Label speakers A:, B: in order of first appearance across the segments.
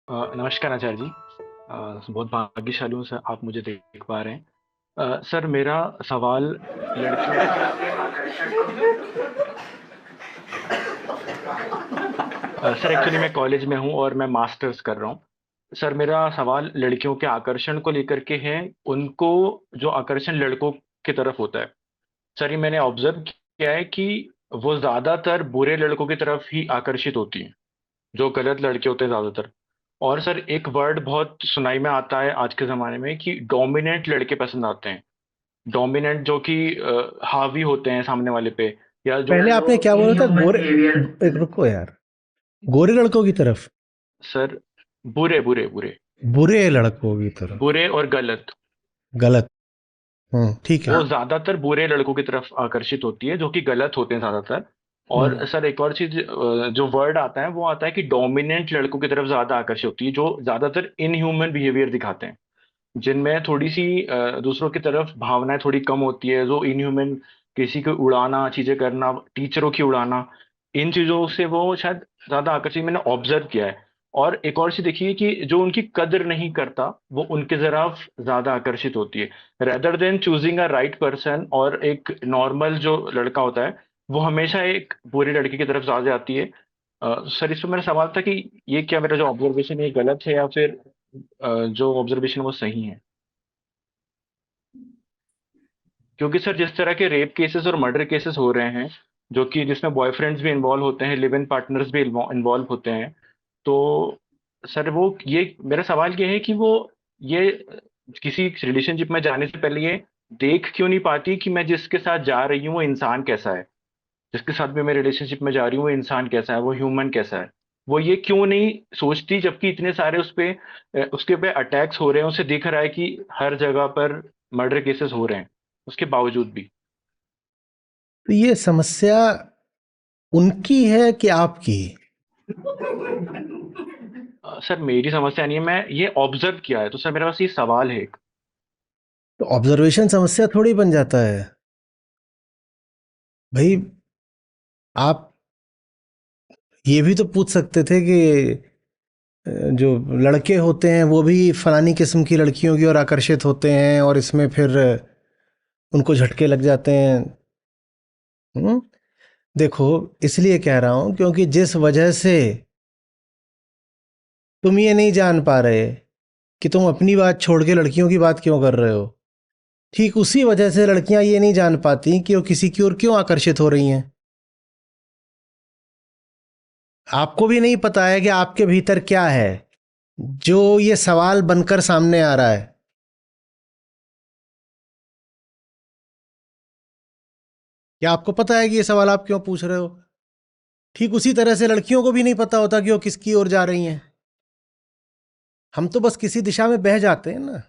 A: नमस्कार आचार्य जी। बहुत भाग्यशाली हूँ सर, आप मुझे देख पा रहे हैं। सर मेरा सवाल लड़कियों के आकर्षण को। सर एक्चुअली मैं कॉलेज में हूँ और मैं मास्टर्स कर रहा हूँ। सर मेरा सवाल लड़कियों के आकर्षण को लेकर के है। उनको जो आकर्षण लड़कों की तरफ होता है, सर ये मैंने ऑब्जर्व किया है कि वो ज्यादातर बुरे लड़कों की तरफ ही आकर्षित होती हैं, जो गलत लड़के होते हैं ज्यादातर। और सर एक वर्ड बहुत सुनाई में आता है आज के जमाने में कि डोमिनेंट लड़के पसंद आते हैं। डोमिनेंट जो कि हावी होते हैं सामने वाले पे, या जो
B: पहले आपने क्या बोला था?
A: इनह्यूमन
B: गोरे?
A: बिहेवियर।
B: एक रुको यार। गोरे लड़कों की तरफ?
A: सर बुरे बुरे बुरे
B: बुरे लड़कों की तरफ?
A: बुरे और गलत।
B: गलत। ठीक है।
A: वो ज्यादातर बुरे लड़कों की तरफ आकर्षित होती है, जो कि गलत होते हैं ज्यादातर। और
B: हम्म।
A: सर एक और चीज जो वर्ड आता है वो आता है कि डोमिनेंट लड़कों की तरफ ज्यादा आकर्षित होती है, जो ज्यादातर इनह्यूमन बिहेवियर दिखाते हैं, जिनमें थोड़ी सी दूसरों की तरफ भावनाएं थोड़ी कम होती है, जो इनह्यूमन, किसी को उड़ाना, चीजें करना, टीचरों की उड़ाना, इन चीजों से वो शायद ज्यादा आकर्षित मैंने ऑब्जर्व किया है। और एक और चीज देखिए कि जो उनकी कदर नहीं करता वो उनके तरफ ज्यादा आकर्षित होती है, rather than choosing a right person. और एक नॉर्मल जो लड़का होता है वो हमेशा एक बुरे लड़के की तरफ ज्यादा आती है। सर इस पर मेरा सवाल था कि ये क्या मेरा जो ऑब्जर्वेशन है ये गलत है, या फिर जो ऑब्जर्वेशन वो सही है? क्योंकि सर जिस तरह के रेप केसेस और मर्डर केसेस हो रहे हैं, जो कि जिसमें बॉयफ्रेंड्स भी इन्वॉल्व होते हैं, लिव इन पार्टनर्स भी इन्वॉल्व होते हैं, तो सर वो ये मेरा सवाल ये है कि वो ये किसी रिलेशनशिप में जाने से पहले ये देख क्यों नहीं पाती कि मैं जिसके साथ जा रही हूँ वो इंसान कैसा है, जिसके साथ भी मैं रिलेशनशिप में जा रही हूँ वो इंसान कैसा है, वो ह्यूमन कैसा है। वो ये क्यों नहीं सोचती, जबकि इतने सारे उस पे उसके पे अटैक्स हो रहे हैं, उसे दिख रहा है कि हर जगह पर मर्डर केसेस हो रहे हैं, उसके बावजूद भी।
B: तो ये समस्या उनकी है कि आपकी?
A: सर मेरी समस्या नहीं है, मैं ये ऑब्जर्व किया है, तो सर मेरे पास ये सवाल है एक।
B: तो ऑब्जर्वेशन समस्या थोड़ी बन जाता है भाई। आप ये भी तो पूछ सकते थे कि जो लड़के होते हैं वो भी फलानी किस्म की लड़कियों की ओर आकर्षित होते हैं और इसमें फिर उनको झटके लग जाते हैं। हम्म। देखो, इसलिए कह रहा हूं क्योंकि जिस वजह से तुम ये नहीं जान पा रहे कि तुम अपनी बात छोड़ के लड़कियों की बात क्यों कर रहे हो, ठीक उसी वजह से लड़कियां ये नहीं जान पाती कि वो किसी की ओर क्यों आकर्षित हो रही हैं। आपको भी नहीं पता है कि आपके भीतर क्या है जो ये सवाल बनकर सामने आ रहा है। क्या आपको पता है कि ये सवाल आप क्यों पूछ रहे हो? ठीक उसी तरह से लड़कियों को भी नहीं पता होता कि वो किसकी ओर जा रही हैं। हम तो बस किसी दिशा में बह जाते हैं ना।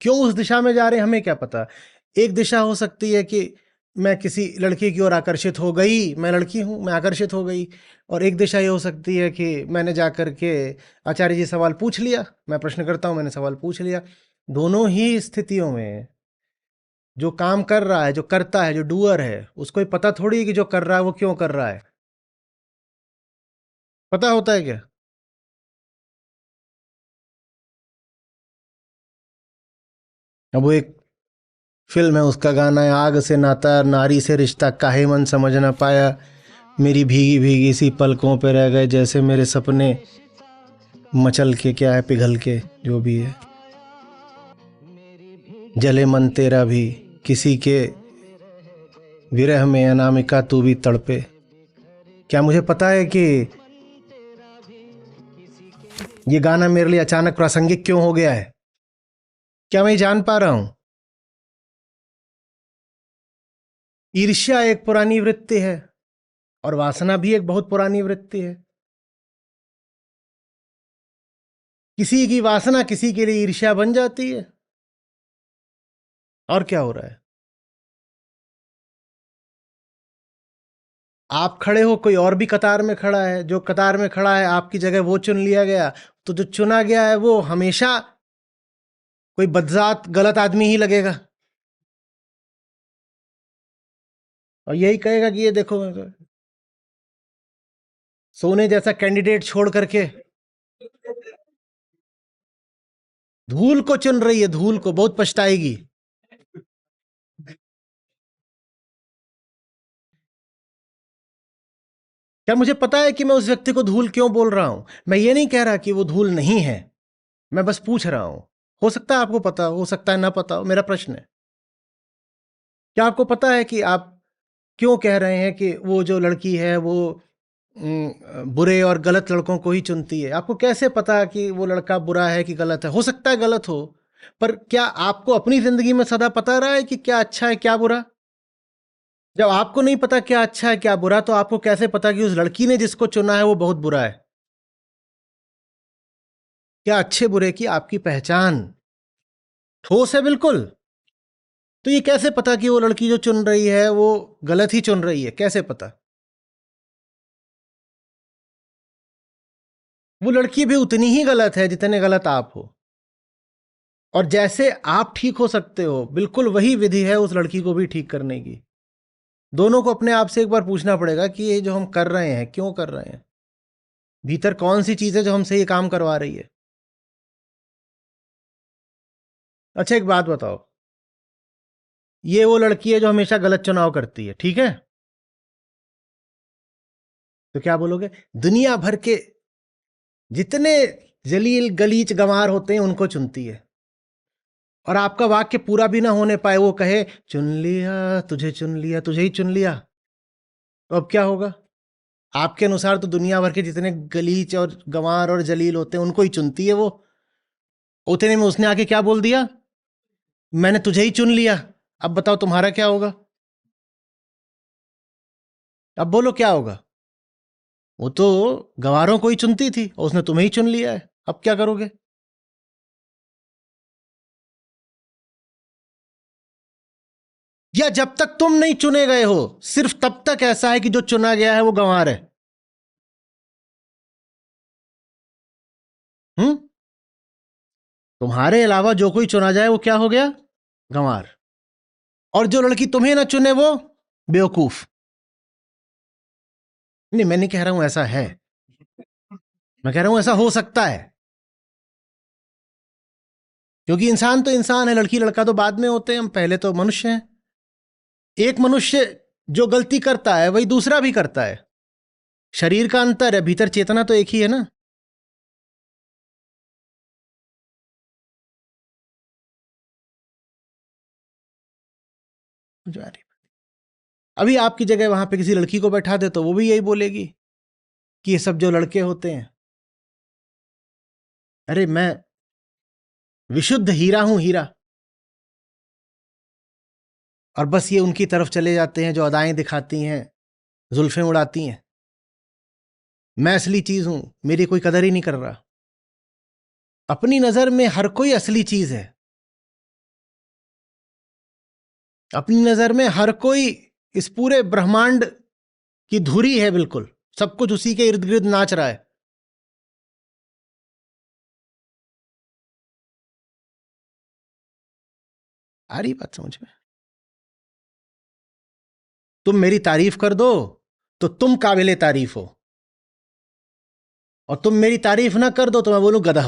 B: क्यों उस दिशा में जा रहे हैं हमें क्या पता। एक दिशा हो सकती है कि मैं किसी लड़के की ओर आकर्षित हो गई, मैं लड़की हूं, मैं आकर्षित हो गई। और एक दिशा ये हो सकती है कि मैंने जा कर के आचार्य जी सवाल पूछ लिया, मैं प्रश्न करता हूं, मैंने सवाल पूछ लिया। दोनों ही स्थितियों में जो काम कर रहा है, जो करता है, जो डूअर है, उसको ही पता थोड़ी है कि जो कर रहा है वो क्यों कर रहा है। पता होता है क्या? अब वो एक फिल्म है, उसका गाना है, आग से नाता नारी से रिश्ता काहे मन समझ ना पाया, मेरी भीगी भीगी सी पलकों पे रह गए जैसे मेरे सपने मचल के, क्या है, पिघल के, जो भी है। जले मन तेरा भी किसी के विरह में, अनामिका तू भी तड़पे। क्या मुझे पता है कि ये गाना मेरे लिए अचानक प्रासंगिक क्यों हो गया है? क्या मैं ये जान पा रहा हूं? ईर्ष्या एक पुरानी वृत्ति है और वासना भी एक बहुत पुरानी वृत्ति है। किसी की वासना किसी के लिए ईर्ष्या बन जाती है। और क्या हो रहा है? आप खड़े हो, कोई और भी कतार में खड़ा है, जो कतार में खड़ा है आपकी जगह वो चुन लिया गया, तो जो चुना गया है वो हमेशा कोई बदजात गलत आदमी ही लगेगा। और यही कहेगा कि ये देखो, सोने जैसा कैंडिडेट छोड़ करके धूल को चुन रही है, धूल को, बहुत पछताएगी। क्या मुझे पता है कि मैं उस व्यक्ति को धूल क्यों बोल रहा हूं? मैं ये नहीं कह रहा कि वो धूल नहीं है, मैं बस पूछ रहा हूं। हो सकता है आपको पता हो सकता है ना पता हो, मेरा प्रश्न है। क्या आपको पता है कि आप क्यों कह रहे हैं कि वो जो लड़की है वो बुरे और गलत लड़कों को ही चुनती है? आपको कैसे पता कि वो लड़का बुरा है कि गलत है? हो सकता है गलत हो, पर क्या आपको अपनी जिंदगी में सदा पता रहा है कि क्या अच्छा है क्या बुरा? जब आपको नहीं पता क्या अच्छा है क्या बुरा, तो आपको कैसे पता कि उस लड़की ने जिसको चुना है वो बहुत बुरा है? क्या अच्छे बुरे की आपकी पहचान ठोस है बिल्कुल? तो ये कैसे पता कि वो लड़की जो चुन रही है वो गलत ही चुन रही है? कैसे पता? वो लड़की भी उतनी ही गलत है जितने गलत आप हो। और जैसे आप ठीक हो सकते हो, बिल्कुल वही विधि है उस लड़की को भी ठीक करने की। दोनों को अपने आप से एक बार पूछना पड़ेगा कि ये जो हम कर रहे हैं क्यों कर रहे हैं, भीतर कौन सी चीज है जो हमसे ये काम करवा रही है। अच्छा एक बात बताओ, ये वो लड़की है जो हमेशा गलत चुनाव करती है, ठीक है? तो क्या बोलोगे? दुनिया भर के जितने जलील गलीच गंवार होते हैं उनको चुनती है, और आपका वाक्य पूरा भी ना होने पाए वो कहे चुन लिया तुझे ही चुन लिया, तो अब क्या होगा? आपके अनुसार तो दुनिया भर के जितने गलीच और गंवार और जलील होते हैं उनको ही चुनती है वो। उतने में उसने आके क्या बोल दिया? मैंने तुझे ही चुन लिया। अब बताओ तुम्हारा क्या होगा? अब बोलो क्या होगा? वो तो गंवारों को ही चुनती थी और उसने तुम्हें ही चुन लिया है, अब क्या करोगे? या जब तक तुम नहीं चुने गए हो सिर्फ तब तक ऐसा है कि जो चुना गया है वो गंवार है? हम्म? तुम्हारे अलावा जो कोई चुना जाए वो क्या हो गया? गंवार। और जो लड़की तुम्हें ना चुने वो बेवकूफ। नहीं, मैं नहीं कह रहा हूं ऐसा है, मैं कह रहा हूं ऐसा हो सकता है, क्योंकि इंसान तो इंसान है, लड़की लड़का तो बाद में होते हैं, हम पहले तो मनुष्य हैं। एक मनुष्य जो गलती करता है वही दूसरा भी करता है। शरीर का अंतर है, भीतर चेतना तो एक ही है ना। जो आ रही, अभी आपकी जगह वहां पे किसी लड़की को बैठा दे तो वो भी यही बोलेगी कि ये सब जो लड़के होते हैं, अरे मैं विशुद्ध हीरा हूं, हीरा। और बस ये उनकी तरफ चले जाते हैं जो अदाएं दिखाती हैं, जुल्फें उड़ाती हैं। मैं असली चीज हूं, मेरी कोई कदर ही नहीं कर रहा। अपनी नजर में हर कोई असली चीज है, अपनी नजर में हर कोई इस पूरे ब्रह्मांड की धुरी है, बिल्कुल सब कुछ उसी के इर्द गिर्द नाच रहा है। आ रही बात समझ में? तुम मेरी तारीफ कर दो तो तुम काबिले तारीफ हो, और तुम मेरी तारीफ ना कर दो तो मैं बोलूं गधा,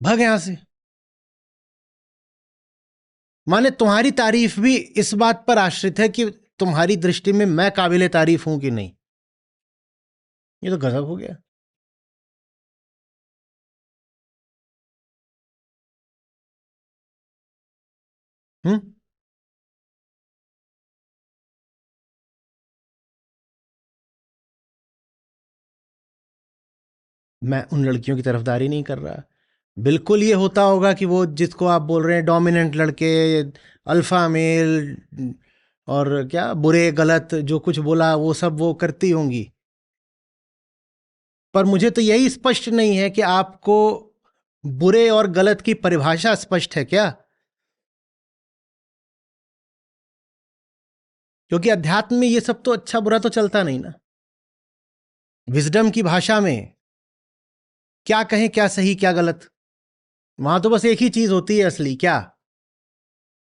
B: भाग यहां से। माने तुम्हारी तारीफ भी इस बात पर आश्रित है कि तुम्हारी दृष्टि में मैं काबिले तारीफ हूं कि नहीं। ये तो गजब हो गया। हम्म? मैं उन लड़कियों की तरफदारी नहीं कर रहा। बिल्कुल ये होता होगा कि वो जिसको आप बोल रहे हैं डोमिनेंट लड़के, अल्फा मेल, और क्या बुरे गलत जो कुछ बोला वो सब वो करती होंगी। पर मुझे तो यही स्पष्ट नहीं है कि आपको बुरे और गलत की परिभाषा स्पष्ट है क्या? क्योंकि अध्यात्म में ये सब तो अच्छा बुरा तो चलता नहीं ना। विजडम की भाषा में क्या कहें, क्या सही क्या गलत, वहां तो बस एक ही चीज होती है असली। क्या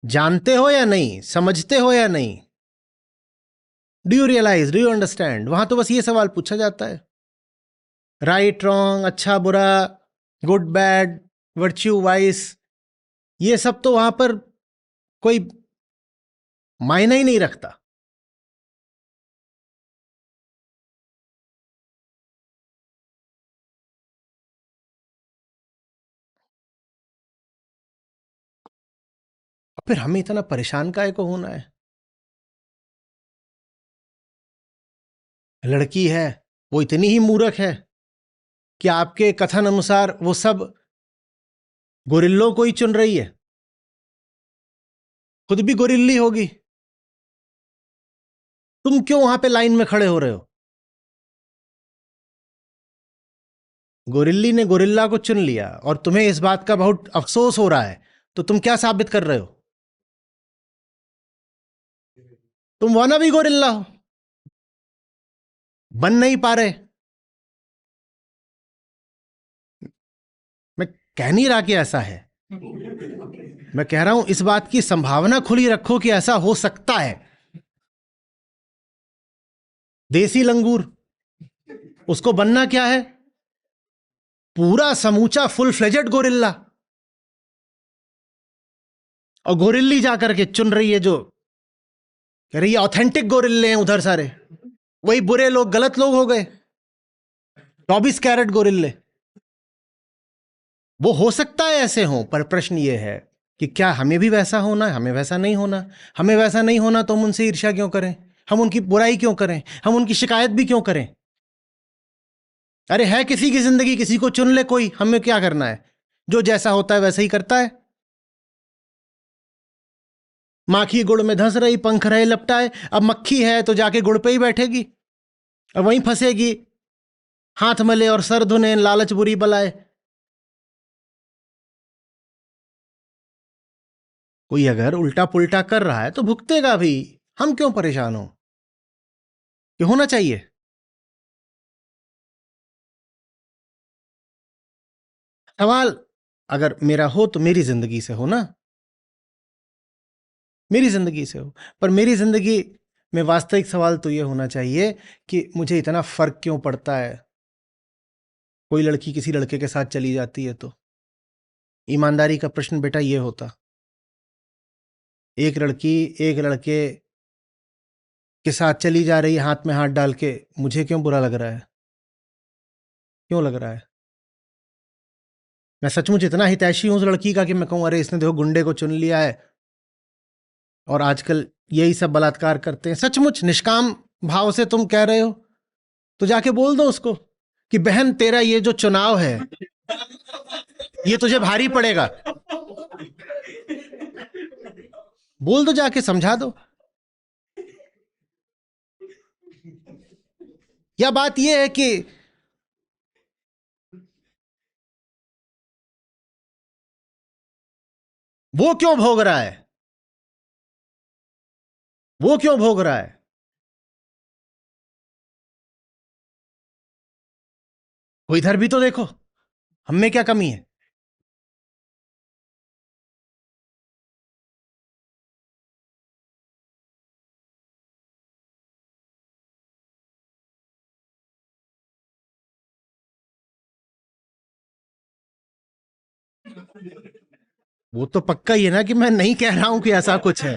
B: जानते हो या नहीं, समझते हो या नहीं? Do you realise, do you understand? वहां तो बस ये सवाल पूछा जाता है। राइट रॉन्ग, अच्छा बुरा, गुड बैड, वर्च्यू वाइस, ये सब तो वहां पर कोई मायने ही नहीं रखता। और फिर हमें इतना परेशान काहे को होना है? लड़की है, वो इतनी ही मूर्ख है कि आपके कथन अनुसार वो सब गोरिल्लों को ही चुन रही है? खुद भी गोरिल्ली होगी। तुम क्यों वहां पे लाइन में खड़े हो रहे हो? गोरिल्ली ने गोरिल्ला को चुन लिया और तुम्हें इस बात का बहुत अफसोस हो रहा है, तो तुम क्या साबित कर रहे हो? तुम वाना भी गोरिल्ला हो, बन नहीं पा रहे। मैं कह नहीं रहा कि ऐसा है, मैं कह रहा हूं इस बात की संभावना खुली रखो कि ऐसा हो सकता है। देसी लंगूर, उसको बनना क्या है? पूरा समूचा फुल फ्लेजेड गोरिल्ला। और गोरिल्ली जाकर के चुन रही है जो कह रही है ऑथेंटिक गोरिल्ले हैं उधर सारे, वही बुरे लोग, गलत लोग हो गए, 24 कैरेट गोरिल्ले। वो हो सकता है ऐसे हों, पर प्रश्न ये है कि क्या हमें भी वैसा होना है? हमें वैसा नहीं होना। हमें वैसा नहीं होना तो हम उनसे ईर्ष्या क्यों करें? हम उनकी बुराई क्यों करें? हम उनकी शिकायत भी क्यों करें? अरे है किसी की जिंदगी, किसी को चुन ले कोई, हमें क्या करना है? जो जैसा होता है वैसा ही करता है। माखी गुड़ में धंस रही, पंख रहे लपटाए। अब मक्खी है तो जाके गुड़ पे ही बैठेगी और वहीं फंसेगी। हाथ मले और सर धुने, लालच बुरी बलाए। कोई अगर उल्टा पुल्टा कर रहा है तो भुगतेगा भी। हम क्यों परेशान हो? ये होना चाहिए। सवाल अगर मेरा हो तो मेरी जिंदगी से हो ना, मेरी जिंदगी से हो। पर मेरी जिंदगी में वास्तविक सवाल तो ये होना चाहिए कि मुझे इतना फर्क क्यों पड़ता है? कोई लड़की किसी लड़के के साथ चली जाती है तो ईमानदारी का प्रश्न बेटा ये होता, एक लड़की एक लड़के के साथ चली जा रही है हाथ में हाथ डाल के, मुझे क्यों बुरा लग रहा है? क्यों लग रहा है? मैं सचमुच इतना हितैषी हूं उस लड़की का कि मैं कहूं अरे इसने देखो गुंडे को चुन लिया है और आजकल यही सब बलात्कार करते हैं? सचमुच निष्काम भाव से तुम कह रहे हो तो जाके बोल दो उसको कि बहन तेरा ये जो चुनाव है ये तुझे भारी पड़ेगा। बोल दो, जाके समझा दो। या बात यह है कि वो क्यों भोग रहा है? वो क्यों भोग रहा है? वो इधर भी तो देखो, हम में क्या कमी है? वो तो पक्का ही है ना कि मैं नहीं कह रहा हूं कि ऐसा कुछ है।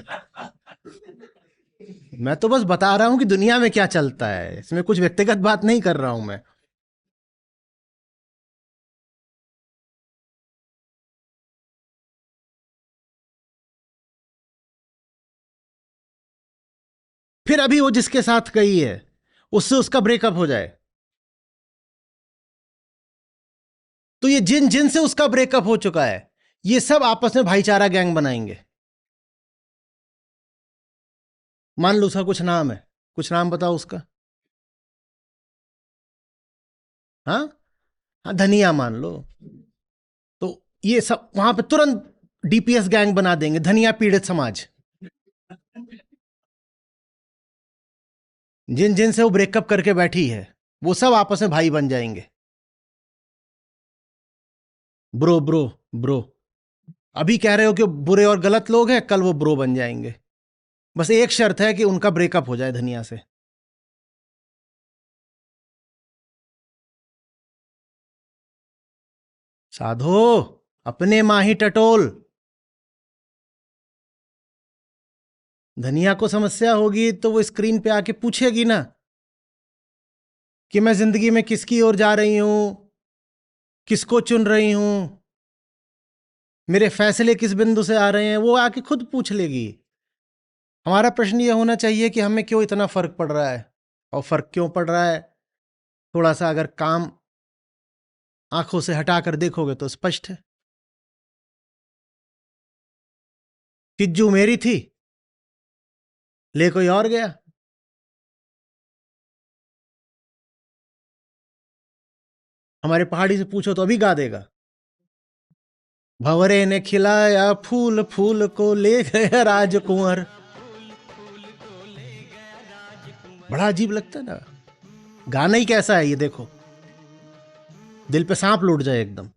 B: मैं तो बस बता रहा हूं कि दुनिया में क्या चलता है, इसमें कुछ व्यक्तिगत बात नहीं कर रहा हूं मैं। फिर अभी वो जिसके साथ गई है उससे उसका ब्रेकअप हो जाए तो ये जिन जिन से उसका ब्रेकअप हो चुका है ये सब आपस में भाईचारा गैंग बनाएंगे। मान लो उसका कुछ नाम है, कुछ नाम बताओ उसका। हाँ, हाँ धनिया मान लो। तो ये सब वहां पे तुरंत डीपीएस गैंग बना देंगे, धनिया पीड़ित समाज। जिन जिन से वो ब्रेकअप करके बैठी है वो सब आपस में भाई बन जाएंगे। Bro bro bro. अभी कह रहे हो कि बुरे और गलत लोग हैं, कल वो ब्रो बन जाएंगे। बस एक शर्त है कि उनका ब्रेकअप हो जाए धनिया से। साधो, अपने माही टटोल। धनिया को समस्या होगी तो वो स्क्रीन पे आके पूछेगी ना कि मैं जिंदगी में किसकी ओर जा रही हूं, किसको चुन रही हूं, मेरे फैसले किस बिंदु से आ रहे हैं, वो आके खुद पूछ लेगी। हमारा प्रश्न ये होना चाहिए कि हमें क्यों इतना फर्क पड़ रहा है, और फर्क क्यों पड़ रहा है थोड़ा सा अगर काम आंखों से हटाकर देखोगे तो स्पष्ट है। किज्जू मेरी थी, ले कोई और गया। हमारे पहाड़ी से पूछो तो अभी गा देगा, भंवरे ने खिलाया फूल, फूल को ले गया राजकुंवर। बड़ा अजीब लगता है ना, गाना ही कैसा है ये देखो, दिल पे सांप लौट जाए एकदम।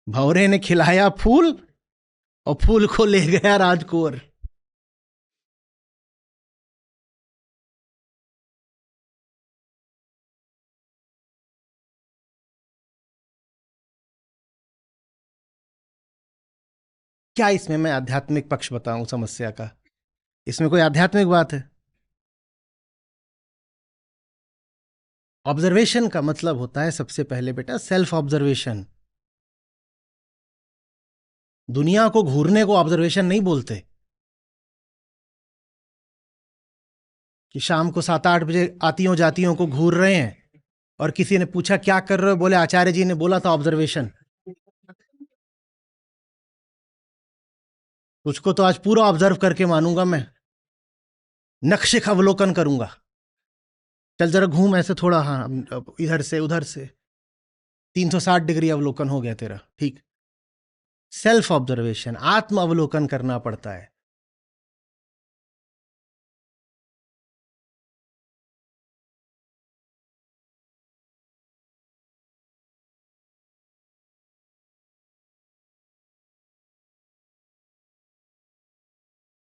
B: भंवरे ने खिलाया फूल और फूल को ले गया राजकुंवर। क्या इसमें मैं आध्यात्मिक पक्ष बताऊं समस्या का? इसमें कोई आध्यात्मिक बात है? ऑब्जर्वेशन का मतलब होता है सबसे पहले बेटा सेल्फ ऑब्जर्वेशन। दुनिया को घूरने को ऑब्जर्वेशन नहीं बोलते। कि शाम को 7-8 बजे आतियों जातियों को घूर रहे हैं और किसी ने पूछा क्या कर रहे हो, बोले आचार्य जी ने बोला था ऑब्जर्वेशन। तुझको तो आज पूरा ऑब्जर्व करके मानूंगा मैं, नक्शे का अवलोकन करूंगा। चल जरा घूम ऐसे थोड़ा, हाँ इधर से उधर से, 360 डिग्री अवलोकन हो गया तेरा, ठीक। सेल्फ ऑब्जर्वेशन, आत्म अवलोकन करना पड़ता है।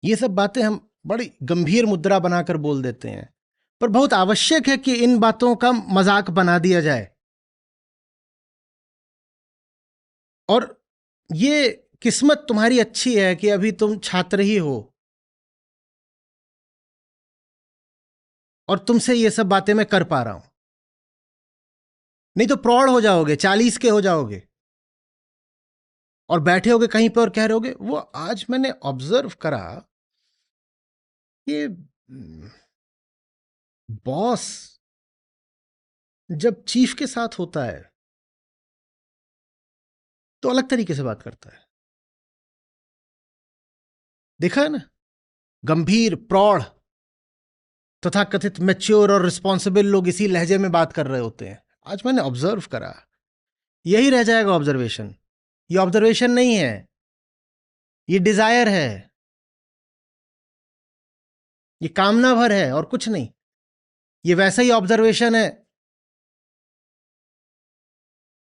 B: ये सब बातें हम बड़ी गंभीर मुद्रा बनाकर बोल देते हैं, पर बहुत आवश्यक है कि इन बातों का मजाक बना दिया जाए। और ये किस्मत तुम्हारी अच्छी है कि अभी तुम छात्र ही हो और तुमसे ये सब बातें मैं कर पा रहा हूं। नहीं तो प्रौढ़ हो जाओगे, 40 के हो जाओगे और बैठे होगे कहीं पे और कह रहे होगे वो आज मैंने ऑब्जर्व करा कि बॉस जब चीफ के साथ होता है तो अलग तरीके से बात करता है। देखा है ना, गंभीर प्रौढ़ तथा कथित मैच्योर और रिस्पॉन्सिबल लोग इसी लहजे में बात कर रहे होते हैं। आज मैंने ऑब्जर्व करा, यही रह जाएगा ऑब्जर्वेशन। ये ऑब्जर्वेशन नहीं है, ये डिजायर है, ये कामना भर है और कुछ नहीं। ये वैसा ही ऑब्जर्वेशन है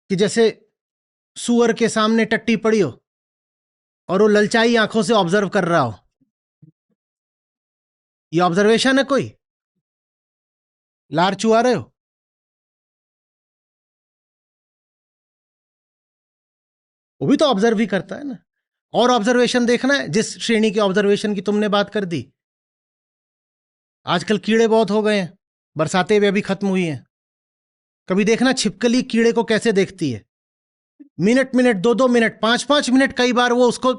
B: कि जैसे सुअर के सामने टट्टी पड़ी हो और वो ललचाई आंखों से ऑब्जर्व कर रहा हो। ये ऑब्जर्वेशन है कोई? लार चुआ रहे हो? वो भी तो ऑब्जर्व ही करता है ना। और ऑब्जर्वेशन देखना है जिस श्रेणी के ऑब्जर्वेशन की तुमने बात कर दी। आजकल कीड़े बहुत हो गए हैं, बरसातें भी अभी खत्म हुई हैं। कभी देखना छिपकली कीड़े को कैसे देखती है, मिनट मिनट, 2-2 मिनट, 5-5 मिनट, कई बार वो उसको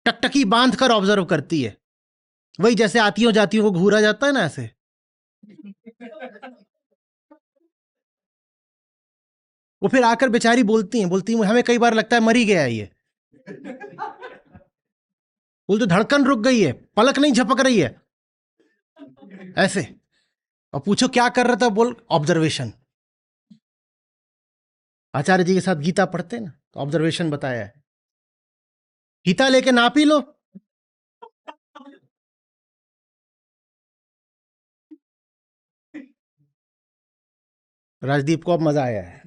B: टकटकी बांध कर ऑब्जर्व करती है। वही जैसे आतियों जातियों को घूरा जाता है ना, ऐसे। वो फिर आकर बेचारी बोलती हैं हमें कई बार लगता है मर ही गया है ये। बोलते धड़कन रुक गई है, पलक नहीं झपक रही है, ऐसे। और पूछो क्या कर रहा था, बोल ऑब्जर्वेशन। आचार्य जी के साथ गीता पढ़ते ना तो ऑब्जर्वेशन बताया है। गीता लेके ना पी लो। राजदीप को अब मजा आया है।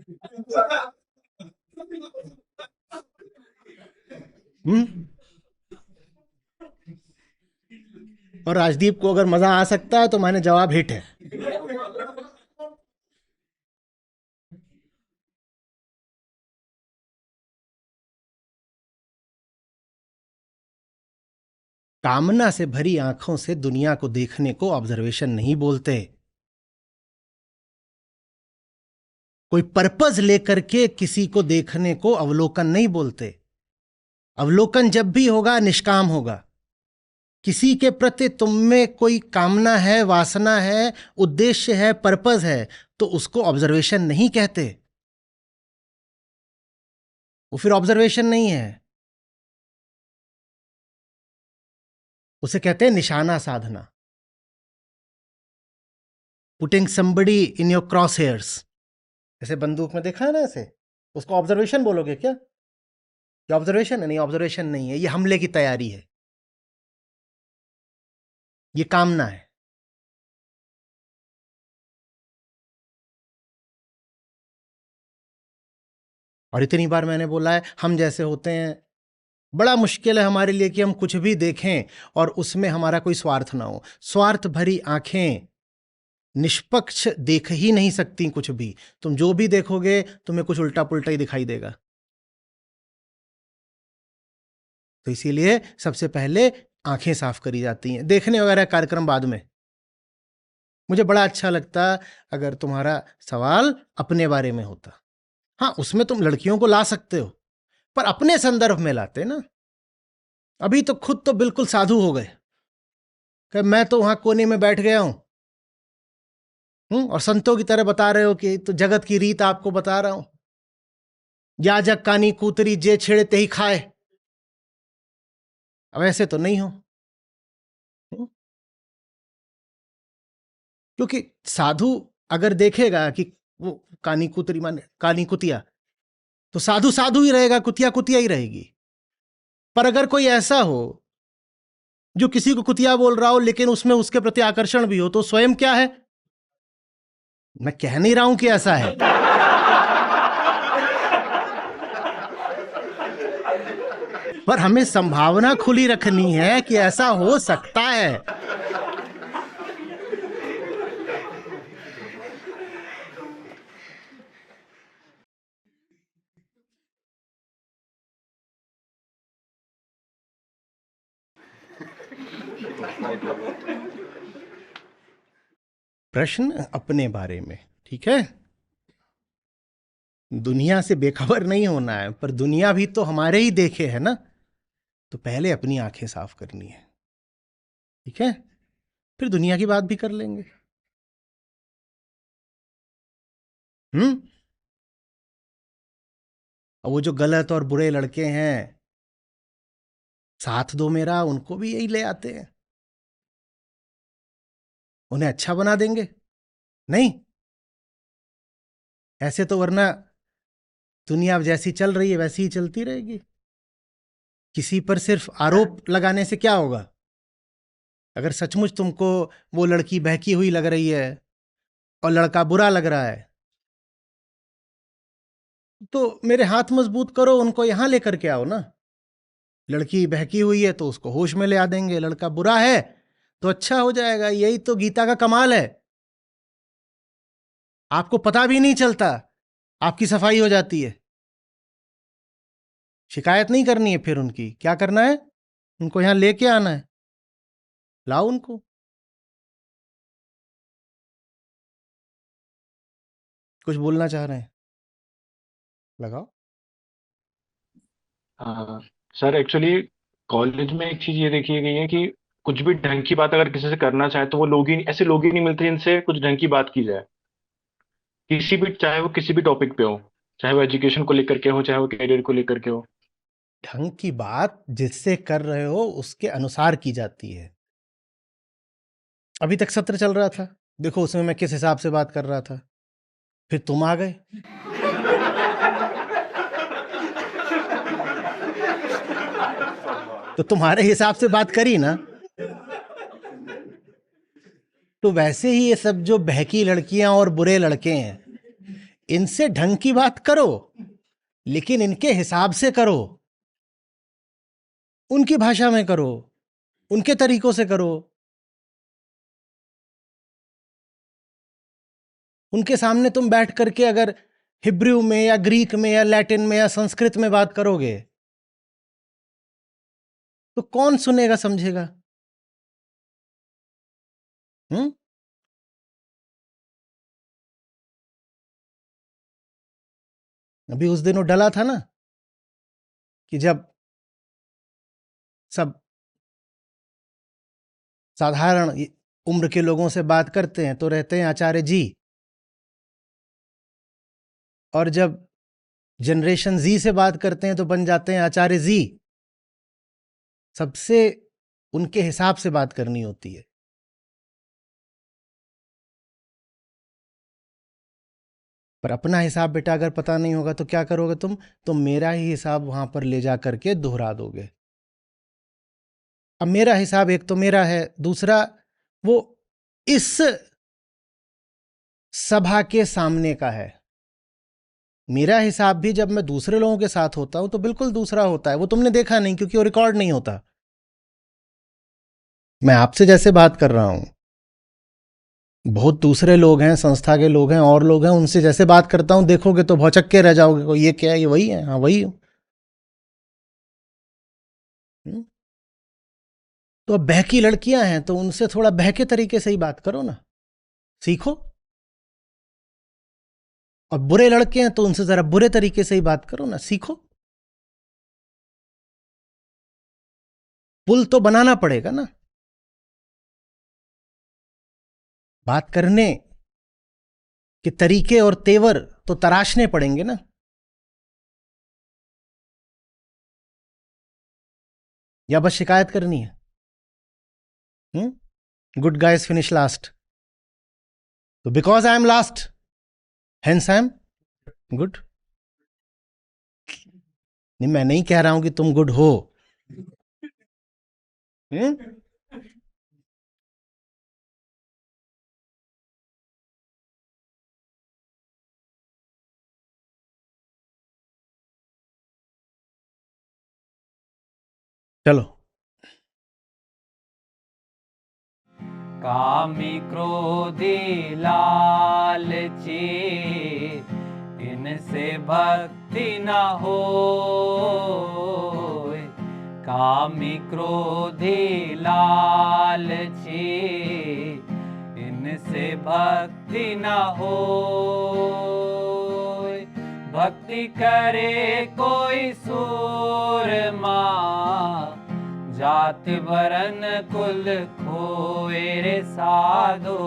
B: और राजदीप को अगर मजा आ सकता है तो मैंने जवाब हिट है। कामना से भरी आंखों से दुनिया को देखने को ऑब्जर्वेशन नहीं बोलते। कोई पर्पज लेकर के किसी को देखने को अवलोकन नहीं बोलते। अवलोकन जब भी होगा निष्काम होगा। किसी के प्रति तुम में कोई कामना है, वासना है, उद्देश्य है, पर्पज है, तो उसको ऑब्जर्वेशन नहीं कहते। वो फिर ऑब्जर्वेशन नहीं है, उसे कहते हैं निशाना साधना। Putting somebody in your crosshairs. जैसे बंदूक में देखा है ना, ऐसे उसको ऑब्जर्वेशन बोलोगे क्या? ये ऑब्जर्वेशन है? नहीं, ऑब्जर्वेशन नहीं है, ये हमले की तैयारी है, ये कामना है। और इतनी बार मैंने बोला है, हम जैसे होते हैं, बड़ा मुश्किल है हमारे लिए कि हम कुछ भी देखें और उसमें हमारा कोई स्वार्थ ना हो। स्वार्थ भरी आंखें निष्पक्ष देख ही नहीं सकती कुछ भी। तुम जो भी देखोगे तुम्हें कुछ उल्टा पुल्टा ही दिखाई देगा। तो इसीलिए सबसे पहले आंखें साफ करी जाती हैं। देखने वगैरह कार्यक्रम बाद में। मुझे बड़ा अच्छा लगता अगर तुम्हारा सवाल अपने बारे में होता। हाँ, उसमें तुम लड़कियों को ला सकते हो, पर अपने संदर्भ में लाते ना। अभी तो खुद तो बिल्कुल साधु हो गए कि मैं तो वहां कोने में बैठ गया हूं, और संतों की तरह बता रहे हो कि तो जगत की रीत आपको बता रहा हूं। याजक कानी कूतरी जे छेड़े ते ही खाए। अब ऐसे तो नहीं हो। क्योंकि साधु अगर देखेगा कि वो कानी कुतरी माने कानी कुतिया, तो साधु साधु ही रहेगा, कुतिया कुतिया ही रहेगी। पर अगर कोई ऐसा हो जो किसी को कुतिया बोल रहा हो लेकिन उसमें उसके प्रति आकर्षण भी हो, तो स्वयं क्या है? मैं कह नहीं रहा हूं कि ऐसा है, पर हमें संभावना खुली रखनी है कि ऐसा हो सकता है। प्रश्न अपने बारे में, ठीक है? दुनिया से बेखबर नहीं होना है, पर दुनिया भी तो हमारे ही देखे है ना, तो पहले अपनी आंखें साफ करनी है, ठीक है? फिर दुनिया की बात भी कर लेंगे। और वो जो गलत और बुरे लड़के हैं, साथ दो मेरा, उनको भी यही ले आते हैं, उन्हें अच्छा बना देंगे। नहीं, ऐसे तो वरना दुनिया जैसी चल रही है वैसी ही चलती रहेगी। किसी पर सिर्फ आरोप लगाने से क्या होगा? अगर सचमुच तुमको वो लड़की बहकी हुई लग रही है और लड़का बुरा लग रहा है, तो मेरे हाथ मजबूत करो, उनको यहां लेकर के आओ ना। लड़की बहकी हुई है तो उसको होश में ले आ देंगे, लड़का बुरा है तो अच्छा हो जाएगा। यही तो गीता का कमाल है। आपको पता भी नहीं चलता, आपकी सफाई हो जाती है। शिकायत नहीं करनी है, फिर उनकी क्या करना है? उनको यहां लेके आना है, लाओ उनको। कुछ बोलना चाह रहे हैं, लगाओ।
A: हाँ सर, एक्चुअली कॉलेज में एक चीज ये देखी गई है कि कुछ भी ढंग की बात अगर किसी से करना चाहे तो वो लोग ही ऐसे लोग ही नहीं मिलते जिनसे कुछ ढंग की बात की जाए, किसी भी, चाहे वो किसी भी टॉपिक पे हो, चाहे वो एजुकेशन को लेकर के हो, चाहे वो करियर को लेकर के हो।
B: ढंग की बात जिससे कर रहे हो उसके अनुसार की जाती है। अभी तक सत्र चल रहा था, देखो उसमें मैं किस हिसाब से बात कर रहा था, फिर तुम आ गए। तो तुम्हारे हिसाब से बात करी ना। तो वैसे ही ये सब जो बहकी लड़कियां और बुरे लड़के हैं, इनसे ढंग की बात करो, लेकिन इनके हिसाब से करो, उनकी भाषा में करो, उनके तरीकों से करो। उनके सामने तुम बैठ करके अगर हिब्रू में या ग्रीक में या लैटिन में या संस्कृत में बात करोगे, तो कौन सुनेगा समझेगा? अभी उस दिन वो डला था ना कि जब सब साधारण उम्र के लोगों से बात करते हैं तो रहते हैं आचार्य जी, और जब जनरेशन जी से बात करते हैं तो बन जाते हैं आचार्य जी। सबसे उनके हिसाब से बात करनी होती है। पर अपना हिसाब बेटा अगर पता नहीं होगा तो क्या करोगे तुम मेरा ही हिसाब वहां पर ले जा करके दोहरा दोगे। अब मेरा हिसाब एक तो मेरा है, दूसरा वो इस सभा के सामने का है। मेरा हिसाब भी जब मैं दूसरे लोगों के साथ होता हूं तो बिल्कुल दूसरा होता है। वो तुमने देखा नहीं क्योंकि वो रिकॉर्ड नहीं होता। मैं आपसे जैसे बात कर रहा हूं, बहुत दूसरे लोग हैं, संस्था के लोग हैं और लोग हैं, उनसे जैसे बात करता हूं देखोगे तो भौचक्के रह जाओगे, ये क्या है, ये वही है, हाँ वही हूं। तो अब बहकी लड़कियां हैं तो उनसे थोड़ा बहके तरीके से ही बात करो ना, सीखो। और बुरे लड़के हैं तो उनसे जरा बुरे तरीके से ही बात करो ना, सीखो। पुल तो बनाना पड़ेगा ना, बात करने के तरीके और तेवर तो तराशने पड़ेंगे ना। या बस शिकायत करनी है? गुड गाइज फिनिश लास्ट, तो because I am last hence I am good. नहीं, मैं नहीं कह रहा हूं कि तुम गुड हो। हुँ? चलो।
C: कामी क्रोधी लालची इनसे भक्ति न होय। कामी क्रोधी लालची इनसे भक्ति न होय। भक्ति करे कोई सूरमा जाति वरन कुल खोए रे साधो,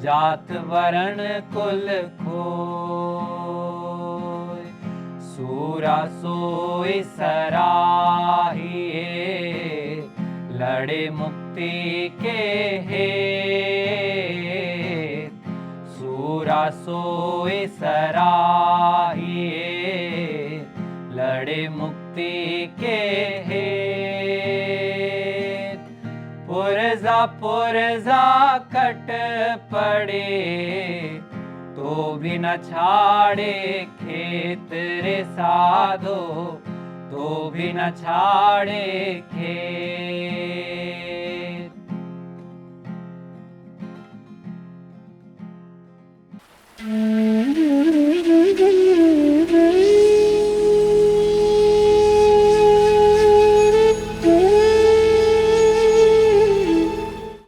C: जात वरण कुल खोए। सूरा सोई सराहिए लड़े मुक्ति के हेत। सूरा सोई सराहिए लड़े मुक्ति के हेत। पुरजा पुरजा कट पड़े तो भी न छाड़े खेत रे साधो, तो भी न छाड़े खेत।